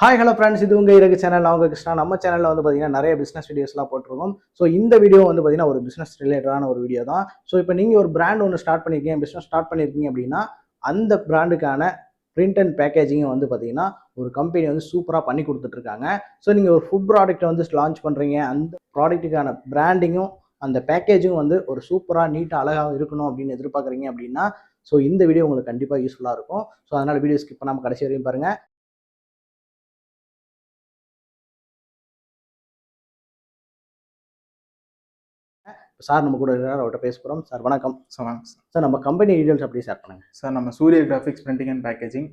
Hi hello friends, இது உங்கள் இருக்கு சேனல். நான் உங்கள் கிருஷ்ணா. நம்ம சேனலில் வந்து பார்த்தீங்கன்னா நிறைய பிஸ்னஸ் வீடியோஸ்லாம் போட்டிருக்கோம். ஸோ இந்த வீடியோ வந்து பார்த்தீங்கன்னா ஒரு பிஸ்னஸ் ரிலேட்டடான ஒரு வீடியோ தான். ஸோ இப்போ நீங்கள் ஒரு பிராண்ட் ஒன்று ஸ்டார்ட் பண்ணியிருக்கீங்க, பிஸ்னஸ் ஸ்டார்ட் பண்ணியிருக்கீங்க அப்படின்னா அந்த பிராண்டுக்கான பிரிண்ட் அண்ட் பேக்கேஜிங்கை வந்து பார்த்தீங்கன்னா ஒரு கம்பெனி வந்து சூப்பராக பண்ணி கொடுத்துட்ருக்காங்க. ஸோ நீங்கள் ஒரு ஃபுட் ப்ராடக்ட்டை வந்து லான்ச் பண்ணுறீங்க, அந்த ப்ராடக்ட்டுக்கான பிராண்டிங்கும் அந்த பேக்கேஜும் வந்து ஒரு சூப்பராக நீட்டாக அழகாக இருக்கணும் அப்படின்னு எதிர்பார்க்குறீங்க அப்படின்னா ஸோ இந்த வீடியோ உங்களுக்கு கண்டிப்பாக யூஸ்ஃபுல்லாக இருக்கும். ஸோ அதனால் வீடியோ ஸ்கிப் பண்ணாமல் கடைசி வரையும் பாருங்கள். சார் நம்ம கூட இருக்கிறார், அவர்கிட்ட பேச போகிறோம். சார் வணக்கம். சார் வணக்கம் சார், நம்ம கம்பெனி டீடைல்ஸ் அப்படியே ஷேர் பண்ணுங்க. சார், நம்ம சூரிய graphics printing and packaging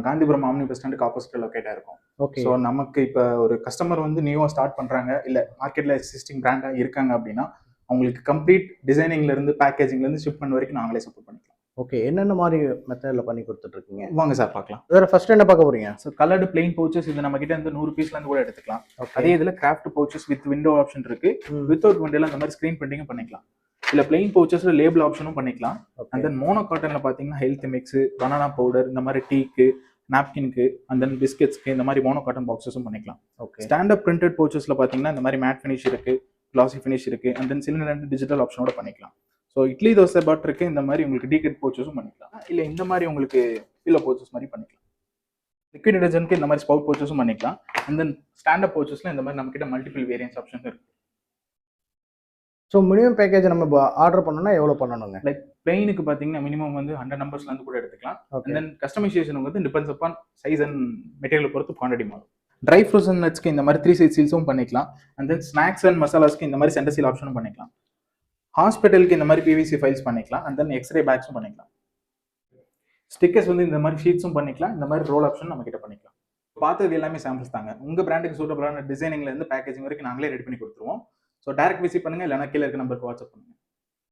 Gandhipuram omni bus ஸ்டாண்டுக்கு ஆப்போசிட் லொக்கேட்டாக இருக்கும். ஓகே. ஸோ நமக்கு இப்போ ஒரு கஸ்டமர் வந்து நியூவாக ஸ்டார்ட் பண்ணுறாங்க, இல்லை மார்க்கெட்டில் எக்ஸிஸ்டிங் பிராண்டாக இருக்காங்க அப்படின்னா அவங்களுக்கு கம்ப்ளீட் டிசைனிங்லேருந்து பேக்கேஜிங்லேருந்து ஷிப்மெண்ட் வரைக்கும் நாங்களே சப்போர்ட் பண்ணிக்கலாம். ஓகே, என்னென்ன மாதிரி மெத்தடில் பண்ணி கொடுத்துட்ருக்கீங்க? வாங்க சார் பார்க்கலாம். வேறு ஃபர்ஸ்ட் என்ன பார்க்க போகிறீங்க? ஸோ கலர்டு பிளெயின் பவுச்சஸ் இது நம்ம கிட்ட இருந்து 100 பீஸ்லேருந்து கூட எடுத்துக்கலாம். அதே இதில் craft pouches with window option இருக்கு. வித்தவுட் விண்டோல அந்த மாதிரி ஸ்க்ரீன் பிரிண்டிங்கும் பண்ணிக்கலாம். இல்லை பிளெயின் பவுச்சஸ்ல லேபிள் ஆப்ஷனும் பண்ணிக்கலாம். அண்ட் தென் மோனோ காட்டன்ல பார்த்தீங்கன்னா ஹெல்த் மிக்ஸ், பனானா பவுடர், இந்த மாதிரி டீக்கு, நாப்கின்க்கு, அண்ட் தென் பிஸ்கெட்ஸ்க்கு இந்த மாதிரி மோனோ காட்டன் பாக்ஸஸும் பண்ணிக்கலாம். ஓகே. ஸ்டாண்டப் பிரிண்டட் பவுச்சஸ்ல பார்த்தீங்கன்னா இந்த மாதிரி மேட் ஃபினிஷ் இருக்கு, கிளாசி ஃபினிஷ் இருக்கு, அண்ட் தென் சிலிண்டர் டிஜிட்டல் ஆப்ஷனோட பண்ணிக்கலாம். ஸோ இட்லி தோசை பாட் இருக்கு, இந்த மாதிரி உங்களுக்கு டீகட் பவுச்சஸும் பண்ணிக்கலாம். இல்லை இந்த மாதிரி உங்களுக்கு பில்லோ பவுச்சஸ் மாதிரி பண்ணிக்கலாம். லிக்விட் டிடர்ஜென்ட்க்கு இந்த மாதிரி ஸ்பவுட் பவுச்சஸும் பண்ணிக்கலாம். அண்ட் தென் ஸ்டாண்டப் பவுச்சஸ்ல இந்த மாதிரி நம்ம கிட்ட மல்டிபிள் வேரியன்ஸ் ஆப்ஷன் இருக்கு. ஸோ மினிமம் பேக்கேஜ் நம்ம ஆர்டர் பண்ணணும்னா எவ்வளோ பண்ணணுங்க? லைக் பிளெயினுக்கு பார்த்தீங்கன்னா மினிமம் வந்து 100 நம்பர்ஸ்லேருந்து கூட எடுத்துக்கலாம். அண்ட் தென் கஸ்டமைசேஷன் வந்து depends upon size and material பொறுத்து குவான்டிட்டி மாறும். ட்ரை ஃப்ரோசன் நட்ஸ்க்கு இந்த மாதிரி 3 சைட் சீல்ஸும் பண்ணிக்கலாம். அண்ட் தென் ஸ்நாக்ஸ் அண்ட் மசாலாஸ்க்கு இந்த மாதிரி சென்டர் சீல் ஆப்ஷனும் பண்ணிக்கலாம். ஹாஸ்பிட்டலுக்கு இந்த மாதிரி பிவிசி ஃபைல்ஸ் பண்ணிக்கலாம். அண்ட் தென் எக்ஸ்ரே பேக்ஸும் பண்ணிக்கலாம். ஸ்டிக்கர்ஸ் வந்து இந்த மாதிரி ஷீட்ஸும் பண்ணிக்கலாம். இந்த மாதிரி ரோல் ஆப்ஷன் நம்ம கிட்ட பண்ணிக்கலாம். பார்த்தது எல்லாமே சாம்பிள்ஸ் தாங்க. உங்கள் பிராண்டுக்கு சூட்டபிளான டிசைனிங்லேருந்து பேக்கேஜிங் வரைக்கும் நாங்களே ரெடி பண்ணி கொடுத்துருவோம். ஸோ டேரக்ட் விசிட் பண்ணுங்கள், இல்லைனா கீழே இருக்க நம்பருக்கு வாட்ஸ்அப் பண்ணுங்கள்.